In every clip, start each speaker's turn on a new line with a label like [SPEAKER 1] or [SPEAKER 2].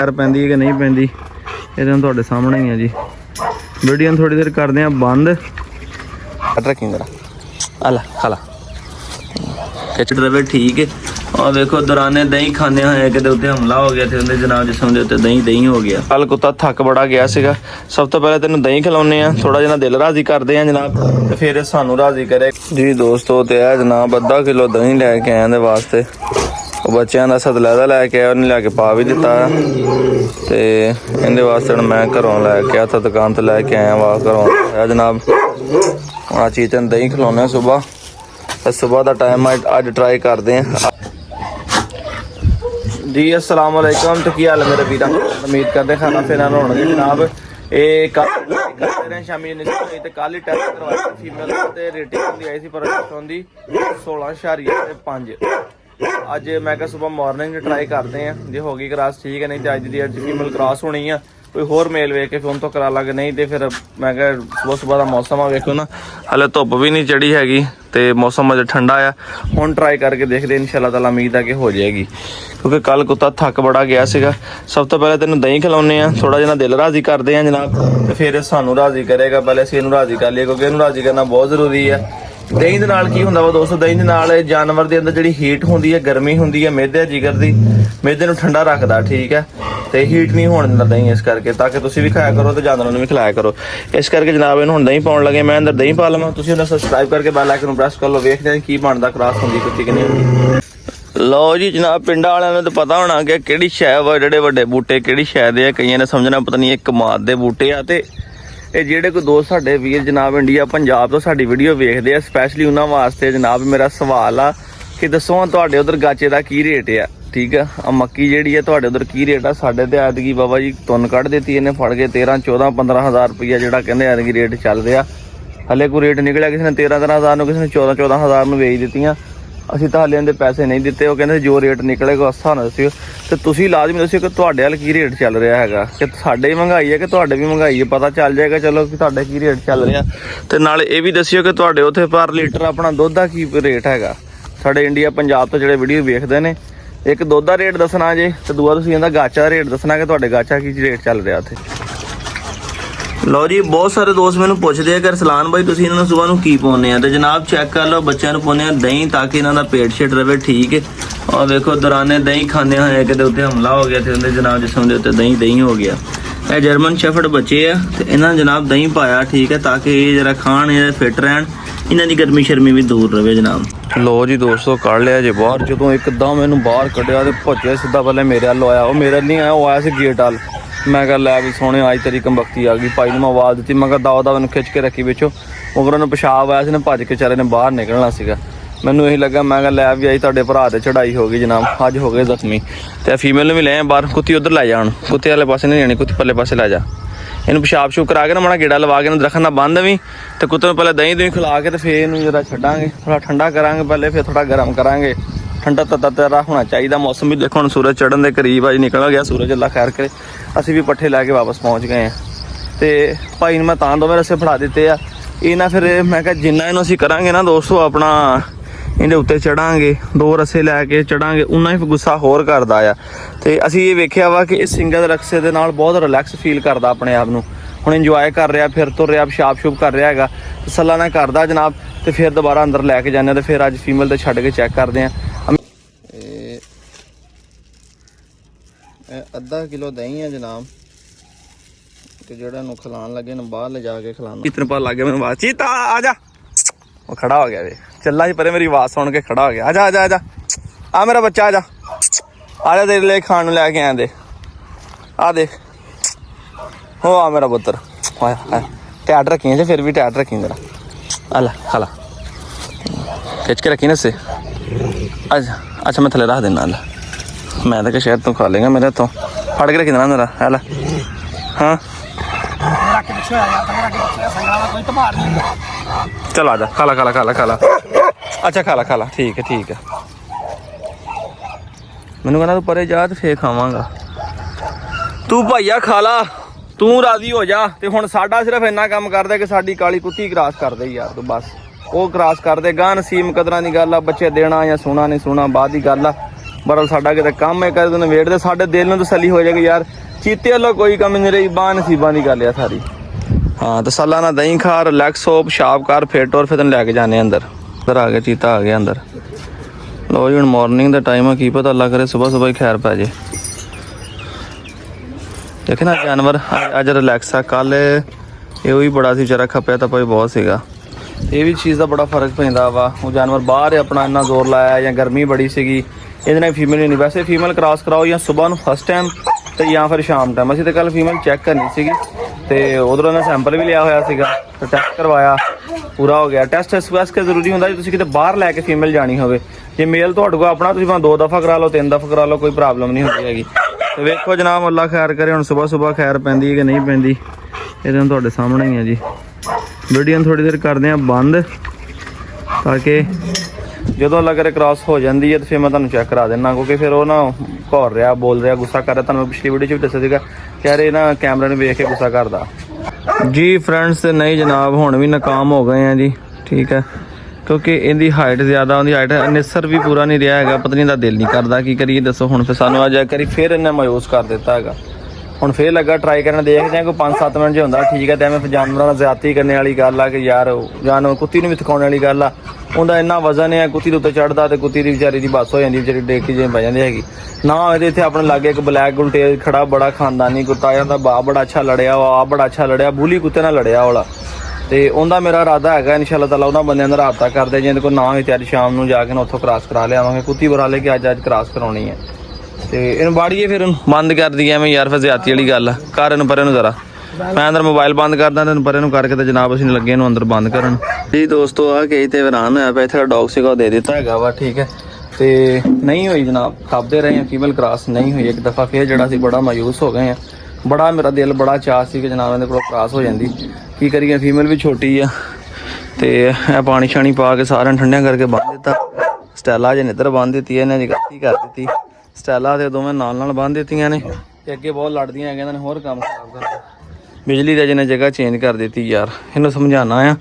[SPEAKER 1] पैर पैंदी है कि नहीं पैंदी ये तो सामने ही है जी। वीडियो थोड़ी देर करते हैं बंद। रखी जरा आला खाला खिच रवे ठीक है। और देखो दौराने दही खाने हैं कि उत्ते हमला हो गया थे जनाब जिसम के उत्ते दही हो गया। कल कुत्ता थक बड़ा गया सीगा। सब तो पहले तेन दही खिलाने थोड़ा जिहा दिल राजी करते हैं जनाब तो फिर सानू राजी करे जी। दोस्तों तो है जनाब अद्धा किलो दही लैके आए वास्ते बच्चों का सतलैदा लैके आया उन्हें लैके पा भी दिता तो इहदे वास्ते मैं घरों लैके आया था दुकान तो लैके आया वा घरों आया जनाब। आ चीज़ दही खिलाने सुबह तो सुबह का टाइम अज ट्राई करते हैं जी। अस्सलाम वालेकुम तो की हाल है मेरे वीर। उम्मीद करते खाना पीना होने जनाब। ये कल शामी तो कल ही टेस्ट करवाया फीमेल रेटिंग होंगी आई सी पर होंगी 16.5। अज मैं क्या सुबह मॉर्निंग ट्राई करते हैं जो होगी क्रॉस ठीक है नहीं तो अज की फीमेल क्रॉस होनी है। कोई होर मेल वेख के फिर तो करा लागे नहीं तो फिर मैं क्या सुबह सुबह का मौसम आ वेखो ना हले धुप भी नहीं चढ़ी हैगी तो मौसम अजे ठंडा आ। हुण ट्राई करके देखते इंशाअल्लाह ताला उम्मीद है कि हो जाएगी क्योंकि कल कुत्ता थक बड़ा गया सीगा। सब तो पहले तेन दही खिलाने थोड़ा जिहा दिल राजी करते हैं जनाब तो फिर सानू राजी करेगा। पहले असीं इहनूं राजी कर लिए क्योंकि इहनूं राजी करना बहुत जरूरी है। दही दे नाल की हुंदा वा दोस्तों दही दे नाल जानवर दे अंदर जिहड़ी हीट हुंदी है गर्मी हुंदी है मेदे जिगर दी मेदे नूं ठंडा रखदा ठीक है तो हीट नहीं होने दिंदा दही इस करके ताकि तुसीं भी खाया करो तो जानवरों नूं भी खिलाया करो। इस करके जनाब इहनूं हुण दही पाउण लगे मैं अंदर दही पा लवां तुसीं उन्हें सबसक्राइब करके बेल आइकन प्रेस कर लो वेखदे की बनदा क्रॉस हुंदी कुत्ती कि नहीं हुंदी। लो जी जनाब पिंडां वालिआं नूं तो पता होना कि किहड़ी शै वा जेहड़े वड्डे बूटे किहड़ी शै दे आ कईयां ने समझना पता नहीं कमाद दे बूटे आ ते ਇਹ ਜਿਹੜੇ ਕੋਈ ਦੋਸਤ ਸਾਡੇ ਵੀਰ ਜਨਾਬ ਇੰਡੀਆ ਪੰਜਾਬ ਤੋਂ ਸਾਡੀ ਵੀਡੀਓ ਵੇਖਦੇ ਆ ਸਪੈਸ਼ਲੀ ਉਹਨਾਂ ਵਾਸਤੇ ਜਨਾਬ ਮੇਰਾ ਸਵਾਲ ਆ ਕਿ ਦੱਸੋ ਤੁਹਾਡੇ ਉਧਰ ਗਾਚੇ ਦਾ ਕੀ ਰੇਟ ਆ ਠੀਕ ਆ। ਆ ਮੱਕੀ ਜਿਹੜੀ ਆ ਤੁਹਾਡੇ ਉਧਰ ਕੀ ਰੇਟ ਆ। ਸਾਡੇ ਤੇ ਐਤਕੀ ਬਾਬਾ ਜੀ ਤੁੰਨ ਕੱਢ ਦਿੱਤੀ ਇਹਨੇ ਫੜ ਕੇ 13 14 15 ਹਜ਼ਾਰ ਰੁਪਈਆ ਜਿਹੜਾ ਕਹਿੰਦੇ ਐਤਕੀ ਰੇਟ ਚੱਲ ਰਿਹਾ। ਹਲੇ ਕੋਈ ਰੇਟ ਨਿਕਲਿਆ ਕਿਸੇ ਨੇ 13 ਹਜ਼ਾਰ ਨੂੰ ਕਿਸੇ ਨੇ 14 ਹਜ਼ਾਰ ਨੂੰ ਵੇਚ ਦਿੱਤੀਆਂ। ਅਸੀਂ ਤਾਂ ਹਾਲੇ ਇਹਦੇ ਪੈਸੇ ਨਹੀਂ ਦਿੱਤੇ। ਉਹ ਕਹਿੰਦੇ ਜੋ ਰੇਟ ਨਿਕਲੇਗਾ ਉਸ ਹਿਸਾਬ ਨਾਲ ਦੱਸਿਓ ਤੇ ਤੁਸੀਂ ਲਾਜ਼ਮੀ ਦੱਸਿਓ ਕਿ ਤੁਹਾਡੇ ਵੱਲ ਕੀ ਰੇਟ ਚੱਲ ਰਿਹਾ ਹੈਗਾ ਕਿ ਸਾਡੇ ਵੀ ਮਹਿੰਗਾਈ ਹੈ ਕਿ ਤੁਹਾਡੇ ਵੀ ਮਹਿੰਗਾਈ ਹੈ ਪਤਾ ਚੱਲ ਜਾਏਗਾ ਚਲੋ ਕਿ ਤੁਹਾਡੇ ਕੀ ਰੇਟ ਚੱਲ ਰਿਹਾ। ਤੇ ਨਾਲ ਇਹ ਵੀ ਦੱਸਿਓ ਕਿ ਤੁਹਾਡੇ ਉੱਥੇ ਪਰ ਲੀਟਰ ਆਪਣਾ ਦੁੱਧ ਦਾ ਕੀ ਰੇਟ ਹੈਗਾ। ਸਾਡੇ ਇੰਡੀਆ ਪੰਜਾਬ ਤੋਂ ਜਿਹੜੇ ਵੀਡੀਓ ਵੇਖਦੇ ਨੇ ਇੱਕ ਦੁੱਧ ਦਾ ਰੇਟ ਦੱਸਣਾ ਜੇ ਤੇ ਦੂਆ ਤੁਸੀਂ ਇਹਦਾ ਗਾਚਾ ਦਾ ਰੇਟ ਦੱਸਣਾ ਕਿ ਤੁਹਾਡੇ ਗਾਚਾ ਕੀ ਰੇਟ ਚੱਲ ਰਿਹਾ ਉੱਥੇ। लो जी बहुत सारे दोस्त मैंने पूछते हैं कि रसलान भाई तुसीं इन्हां नूं सुबह नूं की पाउने आ तो जनाब चेक कर लो बच्चों नूं पाउने आ दही ताकि इन्हां दा पेट शेट रहे ठीक है। और देखो दौराने दही खाने हैं कि उत्ते हमला हो गया थे जनाब जिसम के उत्ते दही हो गया। ये जर्मन शेफर्ड बच्चे आ तो इन्हां जनाब दही पाया ठीक है ताकि ये जरा खाण ये फिट रहन इन्हां दी गर्मी शर्मी भी दूर रहे जनाब। लो जी दोस्तों कढ़ लिया जे बाहर जो एकदम इनू बाहर कढ़िया तो भज्जे सीधा पहले मेरे वाल आया। वो मेरे नहीं आया वो आया से गेट वाल। मैं कहा लै भी सोने अज तेरी कंबख्ती आ गई भाई मैं आवाज़ दी मैं दाव दाव खिंच के रखी पिछों मगर उन्हें पेशाब आया भज के बेचारे ने बाहर निकलना सीगा। मैनू यही लगा मैं लै भी अज तुहाडे भरा ते चढ़ाई हो गई जनाब अज हो गए जख्मी तो फीमेल भी ले बाहर कुत्ती उधर लै जा कुत्ते वाले पासे नहीं जानी कुत्ती परले पासे लै जा इन्हूं पेशाब शूब करा के ना माड़ा गेड़ा लवा के रखना ना बंद भी तो कुत्ते पहले दही दुही खिला के तो फिर इन्हूं जरा छड्डांगे थोड़ा ठंडा करांगे पहले फिर थोड़ा गर्म करांगे ठंडा तत्ता होना चाहिए। मौसम भी देखो हम सूरज चढ़न के करीब अज निकल गया सूरज अल्लाह खैर करे असी भी पट्ठे लैके वापस पहुँच गए हैं तो भाई मैं तां दोवें रस्से फड़ा दिते आ ये ना फिर मैं क्या जिन्ना इन्हूं असीं करांगे ना दोस्तों अपना इहदे उत्ते चढ़ांगे दो रस्से लैके चढ़ांगे उन्ना ही गुस्सा होर करदा आ। तो असीं ये वेखिया वा कि इस सिंगल रस्से दे नाल बहुत रिलैक्स फील करदा अपने आप नूं हुण इंजॉय कर रहा फिर तुर रहा पेशाब शूब कर रहा है तसल्ला ना करदा जनाब तो फिर दोबारा अंदर लैके जाने तो फिर अज फीमेल तो छड्ड के चैक करते हैं। अद्धा किलो दही है जनाब तो जेड़ा नूं खिलान लगे ना बाहर ले जाके खिलाना कितने पता लग गया मैंने आवाज चीता आ जा वो खड़ा हो गया वे चला ही परे मेरी आवाज़ सुन के खड़ा हो गया आजा आजा आजा आ मेरा बच्चा आजा आजा तेरे लिए खान लैके आए दे आ देख हो आ मेरा पुत्र टैट रखी है फिर भी टैट रखी जरा आला खाला खिंच के रखी ना से अच्छा अच्छा मैं थले रख देना आला मैं तो शायद तू खा लेगा मेरे तो फड़ के रखी देना मेरा है हाँ चल आ जा खाला खाला खाला खाला अच्छा खाला खाला ठीक है मैनू कहना तू परे जा तो फिर खावांगा तू भाईया खाला तू राजी हो जा तो हुण साडा सिर्फ इन्ना काम करदा कि साडी काली कुत्ती क्रॉस कर दे यार तू बस वो क्रॉस कर दे गां नसीब कदरां दी गल आ बच्चे देना या सोना नहीं सोना बाद की गल आ ਬਰਲ ਸਾਡਾ ਕਿਤੇ ਕੰਮ ਹੈ ਕਦੇ ਨਵੇੜਦੇ ਸਾਡੇ ਦਿਲ ਨੂੰ ਤਸੱਲੀ ਹੋ ਜਾਏਗੀ ਯਾਰ ਚੀਤੇ ਵੱਲੋਂ ਕੋਈ ਕਮੀ ਨਹੀਂ ਰਹੀ ਬਾਹ ਨਸੀਬਾਂ ਦੀ ਗੱਲ ਆ ਸਾਰੀ। ਹਾਂ ਤੇ ਸਾਲਾਨਾ ਦਹੀਂ ਖਾ ਰਿਲੈਕਸ ਹੋਪ ਸ਼ਾਪ ਕਰ ਫਿਰ ਟੋਰ ਫਿਰ ਤੈਨੂੰ ਲੈ ਕੇ ਜਾਣੇ ਅੰਦਰ ਆ ਗਿਆ ਚੀਤਾ ਆ ਗਿਆ ਅੰਦਰ। ਲੋ ਜੀ ਹੁਣ ਮਾਰਨਿੰਗ ਦਾ ਟਾਈਮ ਆ ਕੀ ਪਤਾ ਅੱਲਾ ਕਰੇ ਸਵੇਰ ਹੀ ਖੈਰ ਪੈ ਜੇ। ਦੇਖੇ ਨਾ ਜਾਨਵਰ ਅੱਜ ਰਿਲੈਕਸ ਆ ਕੱਲ ਇਹ ਵੀ ਬੜਾ ਸੀ ਵਿਚਾਰਾ ਖੱਪਿਆ ਤਾਂ ਭਾਈ ਬਹੁਤ ਸੀਗਾ। ਇਹ ਵੀ ਚੀਜ਼ ਦਾ ਬੜਾ ਫਰਕ ਪੈਂਦਾ ਵਾ ਉਹ ਜਾਨਵਰ ਬਾਹਰ ਆਪਣਾ ਇੰਨਾ ਜ਼ੋਰ ਲਾਇਆ ਜਾਂ ਗਰਮੀ ਬੜੀ ਸੀਗੀ ਇਹਦੇ ਨਾਲ ਫੀਮੇਲ ਨਹੀਂ। ਵੈਸੇ ਫੀਮੇਲ ਕ੍ਰਾਸ ਕਰਾਓ ਜਾਂ ਸਵੇਰ ਨੂੰ ਫਸਟ ਟਾਈਮ ਤੇ ਜਾਂ ਫਿਰ ਸ਼ਾਮ ਟਾਈਮ। ਅਸੀਂ ਤਾਂ ਕੱਲ ਫੀਮੇਲ ਚੈੱਕ ਕਰਨੀ ਸੀਗੀ ਤੇ ਉਧਰੋਂ ਇਹਨਾਂ ਸੈਂਪਲ ਵੀ ਲਿਆ ਹੋਇਆ ਸੀਗਾ ਤੇ ਟੈਸਟ ਕਰਵਾਇਆ ਪੂਰਾ ਹੋ ਗਿਆ। ਟੈਸਟ ਇਸ ਵਾਸਤੇ ਜ਼ਰੂਰੀ ਹੁੰਦਾ ਜੇ ਤੁਸੀਂ ਕਿਤੇ ਬਾਹਰ ਲੈ ਕੇ ਫੀਮੇਲ ਜਾਣੀ ਹੋਵੇ। ਜੇ ਮੇਲ ਤੁਹਾਡੇ ਕੋਲ ਆਪਣਾ ਤੁਸੀਂ ਭਾਵੇਂ 2 ਦਫਾ ਕਰਾ ਲਓ 3 ਦਫਾ ਕਰਾ ਲਓ ਕੋਈ ਪ੍ਰੋਬਲਮ ਨਹੀਂ ਹੁੰਦੀ ਹੈਗੀ। ਤੇ ਵੇਖੋ ਜਨਾਬ ਅੱਲਾ ਖੈਰ ਕਰੇ ਹੁਣ ਸਵੇਰ ਖੈਰ ਪੈਂਦੀ ਹੈ ਕਿ ਨਹੀਂ ਪੈਂਦੀ ਇਹਦੇ ਹੁਣ ਤੁਹਾਡੇ ਸਾਹਮਣੇ ਹੀ ਹੈ ਜੀ। ਵੀਡੀਓ ਨੂੰ ਥੋੜੀ ਦੇਰ ਕਰਦੇ ਆ ਬੰਦ ਤਾਂ ਕਿ ਜਦੋਂ ਅੱਲਾ ਕਰੇ ਕ੍ਰਾਸ ਹੋ ਜਾਂਦੀ ਹੈ ਤੇ ਫਿਰ ਮੈਂ ਤੁਹਾਨੂੰ ਚੈੱਕ ਕਰਾ ਦਿੰਦਾ ਕਿਉਂਕਿ ਫਿਰ ਉਹ ਨਾ ਘੋਰ ਰਿਹਾ ਬੋਲ ਰਿਹਾ ਗੁੱਸਾ ਕਰ ਰਿਹਾ। ਤੁਹਾਨੂੰ ਪਿਛਲੀ ਵੀਡੀਓ 'ਚ ਵੀ ਦੱਸਿਆ ਸੀਗਾ ਕਹਿ ਰਹੇ ਨਾ ਕੈਮਰੇ ਨੂੰ ਵੇਖ ਕੇ ਗੁੱਸਾ ਕਰਦਾ ਜੀ। ਫਰੈਂਡਸ ਨਹੀਂ ਜਨਾਬ ਹੁਣ ਵੀ ਨਾਕਾਮ ਹੋ ਗਏ ਆ ਜੀ ਠੀਕ ਹੈ ਕਿਉਂਕਿ ਇਹਦੀ ਹਾਈਟ ਜ਼ਿਆਦਾ ਉਹਦੀ ਹਾਈਟ ਨਿਸਰ ਵੀ ਪੂਰਾ ਨਹੀਂ ਰਿਹਾ ਹੈਗਾ। ਪਤਨੀ ਦਾ ਦਿਲ ਨਹੀਂ ਕਰਦਾ ਕੀ ਕਰੀਏ ਦੱਸੋ। ਹੁਣ ਫਿਰ ਸਾਨੂੰ ਅੱਜ ਕਰੀ ਫਿਰ ਇਹਨੇ ਮਾਯੂਸ ਕਰ ਦਿੱਤਾ ਹੈਗਾ। ਹੁਣ ਫੇਰ ਲੱਗਾ ਟਰਾਈ ਕਰਨ ਦੇਖਦੇ ਹਾਂ ਕੋਈ 5-7 ਮਿੰਟ 'ਚ ਹੁੰਦਾ ਠੀਕ ਹੈ ਤੇ ਐਵੇਂ ਜਾਨਵਰਾਂ ਨਾਲ ਜ਼ਿਆਦਤੀ ਕਰਨ ਵਾਲੀ ਗੱਲ ਆ ਕਿ ਯਾਰ ਜਾਨਵਰ ਕੁੱਤੀ ਨੂੰ ਵੀ ਥਕਾਉਣ ਵਾਲੀ ਗੱਲ ਆ। ਉਹਦਾ ਇੰਨਾ ਵਜ਼ਨ ਹੈ ਕੁੱਤੀ ਦੇ ਉੱਤੇ ਚੜ੍ਹਦਾ ਤੇ ਕੁੱਤੀ ਦੀ ਵਿਚਾਰੀ ਦੀ ਬੱਸ ਹੋ ਜਾਂਦੀ ਵਿਚਾਰੀ ਡੇਕ ਕੇ ਜਿਵੇਂ ਪੈ ਜਾਂਦੀ ਹੈਗੀ ਨਾ। ਇਹਦੇ ਇੱਥੇ ਆਪਣੇ ਲਾਗੇ ਇੱਕ ਬਲੈਕ ਗੁਲਟੇਲ ਖੜਾ ਬੜਾ ਖਾਨਦਾਨੀ ਕੁੱਤਾ ਜਾਂਦਾ ਬਾ ਬੜਾ ਅੱਛਾ ਲੜਿਆ ਵਾ ਆ ਬੜਾ ਅੱਛਾ ਲੜਿਆ ਬੂਲੀ ਕੁੱਤੇ ਨਾਲ ਲੜਿਆ ਵਾਲਾ ਤੇ ਉਹਦਾ ਮੇਰਾ ਇਰਾਦਾ ਹੈਗਾ ਇਨਸ਼ਾਅੱਲਾ ਤਾਲਾ ਉਹਨਾਂ ਬੰਦਿਆਂ ਦਾ ਰਾਬਤਾ ਕਰਦੇ ਜਿਹਦੇ ਕੋਲ ਨਾ ਹੋਏ ਤੇ ਅੱਜ ਸ਼ਾਮ ਨੂੰ ਜਾ ਕੇ ਨਾ ਉੱਥੋਂ ਕ੍ਰਾਸ ਕਰਾ ਲਿਆਵਾਂਗੇ। ਕੁੱਤੀ ਬਰਾ ਲੈ ਕੇ ਅੱਜ ਕ੍ਰਾਸ ਕਰਾਉਣੀ ਹੈ ਤੇ ਇਹਨੂੰ ਬਾੜੀਏ ਫਿਰ ਬੰਦ ਕਰ ਦਈਏ ਐਵੇਂ ਯਾਰ ਫਿਰ ਜ਼ਿਆਦਤੀ ਵਾਲੀ ਗੱਲ ਆ। ਕਰ ਇਹਨੂੰ ਪਰੇ ਨੂੰ ਜ਼ਰਾ ਮੈਂ ਅੰਦਰ ਮੋਬਾਈਲ ਬੰਦ ਕਰਦਾ ਤੈਨੂੰ ਪਰੇ ਨੂੰ ਕਰਕੇ ਤੇ ਜਨਾਬ ਅਸੀਂ ਲੱਗੇ ਇਹਨੂੰ ਅੰਦਰ ਬੰਦ ਕਰਨ ਜੀ। ਦੋਸਤੋ ਆ ਗਈ ਤੇ ਵਿਰਾਨ ਹੋਇਆ ਪਿਆ ਇੱਥੇ ਡੌਗ ਸੀਗਾ ਉਹ ਦੇ ਦਿੱਤਾ ਹੈਗਾ ਵਾ ਠੀਕ ਹੈ ਤੇ ਨਹੀਂ ਹੋਈ ਜਨਾਬ ਖਾਪਦੇ ਰਹੇ ਆ ਫੀਮੇਲ ਕ੍ਰਾਸ ਨਹੀਂ ਹੋਈ। ਇੱਕ ਦਫਾ ਫਿਰ ਜਿਹੜਾ ਸੀ ਬੜਾ ਮਾਯੂਸ ਹੋ ਗਏ ਆ। ਬੜਾ ਮੇਰਾ ਦਿਲ ਬੜਾ ਚਾਅ ਸੀ ਕਿ ਜਨਾਬ ਇਹਦੇ ਕੋਲ ਕ੍ਰਾਸ ਹੋ ਜਾਂਦੀ ਕੀ ਕਰੀਏ ਫੀਮੇਲ ਵੀ ਛੋਟੀ ਆ ਤੇ ਇਹ ਪਾਣੀ ਛਾਣੀ ਪਾ ਕੇ ਸਾਰਿਆਂ ਠੰਡਿਆਂ ਕਰਕੇ ਬੰਨ ਦਿੱਤਾ। ਸਟੈਲਾ ਜੇ ਨਿੱਧਰ ਬੰਨ ਦਿੱਤੀ ਇਹਨੇ ਜੀ ਗਲਤੀ ਕਰ ਦਿੱਤੀ। ਸਟੈਲਾ ਤੇ ਦੋਵੇਂ ਨਾਲ ਬੰਨ ਦਿੱਤੀਆਂ ਨੇ ਤੇ ਅੱਗੇ ਬਹੁਤ ਲੜਦੀਆਂ ਹੈਗੀਆਂ ਇਹਨਾਂ ਨੇ ਹੋਰ ਕੰਮ ਖਰਾਬ ਕਰਨਾ। ਬਿਜਲੀ ਦਾ ਜਿਹਨੇ ਜਗ੍ਹਾ ਚੇਂਜ ਕਰ ਦਿੱਤੀ ਯਾਰ ਇਹਨੂੰ ਸਮਝਾਉਣਾ ਆ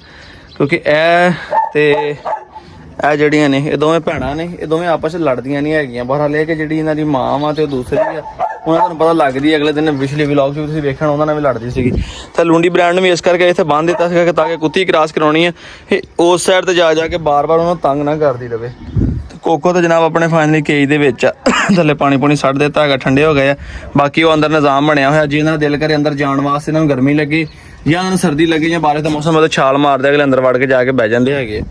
[SPEAKER 1] ਕਿਉਂਕਿ ਇਹ ਤੇ ਇਹ ਜਿਹੜੀਆਂ ਨੇ ਇਹ ਦੋਵੇਂ ਭੈਣਾਂ ਨੇ ਇਹ ਦੋਵੇਂ ਆਪਸ 'ਚ ਲੜਦੀਆਂ ਨਹੀਂ ਹੈਗੀਆਂ। ਬਹਰਾਲ ਇਹ ਕਿ ਜਿਹੜੀ ਇਹਨਾਂ ਦੀ ਮਾਂ ਵਾ ਤੇ ਉਹ ਦੂਸਰੀ ਆ ਉਹਨਾਂ ਤੁਹਾਨੂੰ ਪਤਾ ਲੱਗਦੀ ਅਗਲੇ ਦਿਨ ਪਿਛਲੇ ਵਲੌਗ 'ਚ ਤੁਸੀਂ ਵੇਖਣ ਉਹਨਾਂ ਨਾਲ ਵੀ ਲੜਦੀ ਸੀਗੀ ਤਾਂ ਲੂੰਡੀ ਬ੍ਰਾਂਡ ਨੂੰ ਵੀ ਇਸ ਕਰਕੇ ਇੱਥੇ ਬੰਨ੍ਹ ਦਿੱਤਾ ਸੀਗਾ ਕਿ ਤਾਂ ਕਿ ਕੁੱਤੀ ਕ੍ਰਾਸ ਕਰਾਉਣੀ ਹੈ ਇਹ ਉਸ ਸਾਈਡ ਤੇ ਜਾ ਕੇ ਬਾਰ-ਬਾਰ ਉਹਨੂੰ ਤੰਗ ਨਾ ਕਰਦੀ ਰਹੇ। ਕੋਕੋ ਤਾਂ ਜਨਾਬ ਆਪਣੇ ਫਾਈਨਲੀ ਕੇਜ ਦੇ ਵਿੱਚ ਆ ਥੱਲੇ ਪਾਣੀ ਛੱਡ ਦਿੱਤਾ ਹੈਗਾ ਠੰਡੇ ਹੋ ਗਏ ਆ। ਬਾਕੀ ਉਹ ਅੰਦਰ ਨਿਜ਼ਾਮ ਬਣਿਆ ਹੋਇਆ ਜੇ ਇਹਨਾਂ ਦਾ ਦਿਲ ਕਰੇ ਅੰਦਰ ਜਾਣ ਵਾਸਤੇ ਇਹਨਾਂ ਨੂੰ ਗਰਮੀ ਲੱਗੀ ਜਾਂ ਇਹਨਾਂ ਨੂੰ ਸਰਦੀ ਲੱਗੀ ਜਾਂ ਬਾਰਿਸ਼ ਦਾ ਮੌਸਮ ਮਤਲਬ ਛਾਲ ਮਾਰਦੇ ਅਗਲੇ ਅੰਦਰ ਵੜ ਕੇ ਜਾ ਕੇ ਬਹਿ ਜਾਂਦੇ ਹੈਗੇ।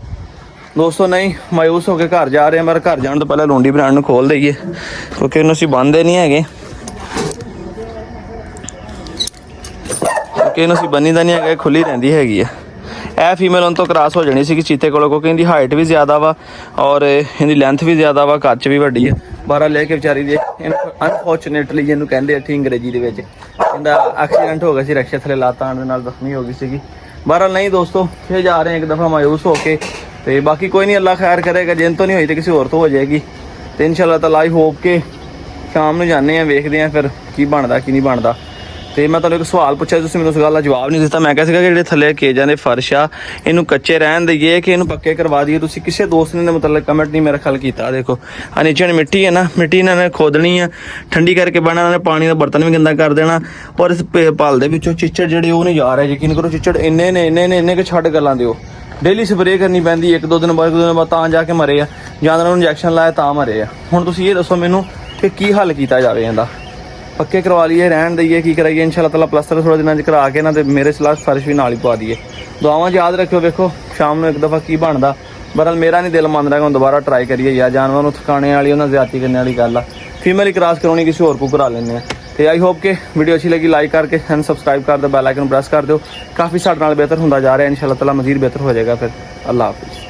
[SPEAKER 1] ਦੋਸਤੋ ਨਹੀਂ ਮਾਯੂਸ ਹੋ ਕੇ ਘਰ ਜਾ ਰਹੇ ਪਰ ਘਰ ਜਾਣ ਤੋਂ ਪਹਿਲਾਂ ਲੂੰਡੀ ਬ੍ਰਾਂਡ ਨੂੰ ਖੋਲ ਦਈਏ ਕਿਉਂਕਿ ਇਹਨੂੰ ਅਸੀਂ ਬੰਨ੍ਹਦੇ ਨਹੀਂ ਹੈਗੇ ਕਿਉਂਕਿ ਇਹਨੂੰ ਅਸੀਂ ਬੰਨੀ ਦਾ ਨਹੀਂ ਹੈਗਾ ਖੁੱਲੀ ਰਹਿੰਦੀ ਹੈਗੀ ਆ। ਇਹ ਫੀਮੇਲ ਉਹਨਾਂ ਤੋਂ ਕ੍ਰਾਸ ਹੋ ਜਾਣੀ ਸੀ ਚੀਤੇ ਕੋਲੋਂ ਕਿਉਂਕਿ ਇਹਦੀ ਹਾਈਟ ਵੀ ਜ਼ਿਆਦਾ ਵਾ ਔਰ ਇਹਦੀ ਲੈਂਥ ਵੀ ਜ਼ਿਆਦਾ ਵਾ ਕੱਦ 'ਚ ਵੀ ਵੱਡੀ ਆ। ਬਾਹਰ ਲੈ ਕੇ ਵਿਚਾਰੀ ਦੇ ਅਨਫੋਰਚੂਨੇਟਲੀ ਜਿਹਨੂੰ ਕਹਿੰਦੇ ਇੱਥੇ ਅੰਗਰੇਜ਼ੀ ਦੇ ਵਿੱਚ ਇਹਦਾ ਐਕਸੀਡੈਂਟ ਹੋ ਗਿਆ ਸੀ ਰਕਸ਼ੇ ਥੱਲੇ ਲੱਤ ਆਉਣ ਦੇ ਨਾਲ ਜ਼ਖਮੀ ਹੋ ਗਈ ਸੀਗੀ। ਬਾਹਰ ਨਹੀਂ ਦੋਸਤੋ ਫਿਰ ਜਾ ਰਹੇ ਇੱਕ ਦਫਾ ਮਾਯੂਸ ਹੋ ਕੇ ਤੇ ਬਾਕੀ ਕੋਈ ਨਹੀਂ ਅੱਲਾ ਖੈਰ ਕਰੇਗਾ ਜਿੰਨ ਤੋਂ ਨਹੀਂ ਹੋਈ ਤੇ ਕਿਸੇ ਹੋਰ ਤੋਂ ਹੋ ਜਾਏਗੀ ਤੇ ਇਨਸ਼ਾਅੱਲਾ ਤਾਲਾ ਆਈ ਹੋਪ ਕੇ ਸ਼ਾਮ ਨੂੰ ਜਾਂਦੇ ਆ ਵੇਖਦੇ ਆ ਫਿਰ ਕੀ ਬਣਦਾ ਕੀ ਨਹੀਂ ਬਣਦਾ। ਤੇ ਮੈਂ ਤੁਹਾਨੂੰ ਇੱਕ ਸਵਾਲ ਪੁੱਛਿਆ ਤੁਸੀਂ ਮੈਨੂੰ ਉਸ ਗੱਲ ਦਾ ਜਵਾਬ ਨਹੀਂ ਦਿੱਤਾ। ਮੈਂ ਕਿਹਾ ਸੀਗਾ ਕਿ ਜਿਹੜੇ ਥੱਲੇ ਕੇਜਾਂ ਦੇ ਫਰਸ਼ ਆ ਇਹਨੂੰ ਕੱਚੇ ਰਹਿਣ ਦਈਏ ਕਿ ਇਹਨੂੰ ਪੱਕੇ ਕਰਵਾ ਦਈਏ। ਤੁਸੀਂ ਕਿਸੇ ਦੋਸਤ ਨੇ ਮਤਲਬ ਕਮੈਂਟ ਨਹੀਂ ਮੇਰਾ ਖਿਆਲ ਕੀਤਾ। ਦੇਖੋ ਆ ਨੀਚੇ ਮਿੱਟੀ ਹੈ ਨਾ ਮਿੱਟੀ ਇਹਨਾਂ ਨੇ ਖੋਦਣੀ ਆ ਠੰਡੀ ਕਰਕੇ ਬਣਾ ਇਹਨਾਂ ਨੇ ਪਾਣੀ ਦਾ ਬਰਤਨ ਵੀ ਗੰਦਾ ਕਰ ਦੇਣਾ ਔਰ ਇਸ ਭਲ ਦੇ ਵਿੱਚੋਂ ਚਿੱਚੜ ਜਿਹੜੇ ਉਹ ਨਹੀਂ ਜਾ ਰਹੇ। ਯਕੀਨ ਕਰੋ ਚਿੱਚੜ ਇੰਨੇ ਕਿ ਛੱਡ ਗੱਲਾਂ ਦਿਓ। ਡੇਲੀ ਸਪਰੇਅ ਕਰਨੀ ਪੈਂਦੀ ਇੱਕ ਦੋ ਦਿਨ ਬਾਅਦ ਤਾਂ ਜਾ ਕੇ ਮਰੇ ਆ ਜਾਨਵਰਾਂ ਨੂੰ ਇੰਜੈਕਸ਼ਨ ਲਾਇਆ ਤਾਂ ਮਰੇ ਆ। ਹੁਣ ਤੁਸੀਂ ਇਹ ਦੱਸੋ ਮੈਨੂੰ ਕਿ ਕੀ ਹੱਲ ਕੀਤਾ ਜਾਵੇ ਇਹਦਾ ਪੱਕੇ ਕਰਵਾ ਲਈਏ ਰਹਿਣ ਦਈਏ ਕੀ ਕਰਾਈਏ। ਇਨਸ਼ਾਅੱਲਾ ਤਾਲਾ ਪਲਸਤਰ ਥੋੜ੍ਹੇ ਦਿਨਾਂ 'ਚ ਕਰਾ ਕੇ ਨਾ ਤੇ ਮੇਰੇ ਸਲਾਹ ਫਰਸ਼ ਵੀ ਨਾਲ ਹੀ ਪਾ ਦਈਏ। ਦੁਆਵਾਂ 'ਚ ਯਾਦ ਰੱਖਿਓ ਵੇਖੋ ਸ਼ਾਮ ਨੂੰ ਇੱਕ ਦਫਾ ਕੀ ਬਣਦਾ। ਬਹਰਹਾਲ ਮੇਰਾ ਨਹੀਂ ਦਿਲ ਮੰਨ ਰਿਹਾ ਹੁਣ ਦੁਬਾਰਾ ਟਰਾਈ ਕਰੀਏ ਯਾਰ ਜਾਨਵਰਾਂ ਨੂੰ ਥਕਾਣੇ ਵਾਲੀ ਉਹਨਾਂ ਜ਼ਿਆਦਤੀ ਕਰਨ ਵਾਲੀ ਗੱਲ ਆ। ਫੀਮੇਲ ਹੀ ਕ੍ਰਾਸ ਕਰਾਉਣੀ ਕਿਸੇ ਹੋਰ ਕੋ ਕਰਾ ਲੈਂਦੇ ਆ। ਤੇ ਆਈ ਹੋਪ ਕਿ ਵੀਡੀਓ ਅੱਛੀ ਲੱਗੀ ਲਾਈਕ ਕਰਕੇ ਐਂਡ ਸਬਸਕ੍ਰਾਈਬ ਕਰ ਦਿਓ ਬੈਲ ਆਈਕਨ ਪ੍ਰੈਸ ਕਰ ਦਿਓ। ਕਾਫੀ ਸਾਡੇ ਨਾਲ ਬਿਹਤਰ ਹੁੰਦਾ ਜਾ ਰਿਹਾ ਇਨਸ਼ਾਅੱਲਾ ਤਾਲਾ ਮਜ਼ੀਦ ਬਿਹਤਰ ਹੋ ਜਾਏਗਾ ਫਿਰ। ਅੱਲਾ ਹਾਫਿਜ਼।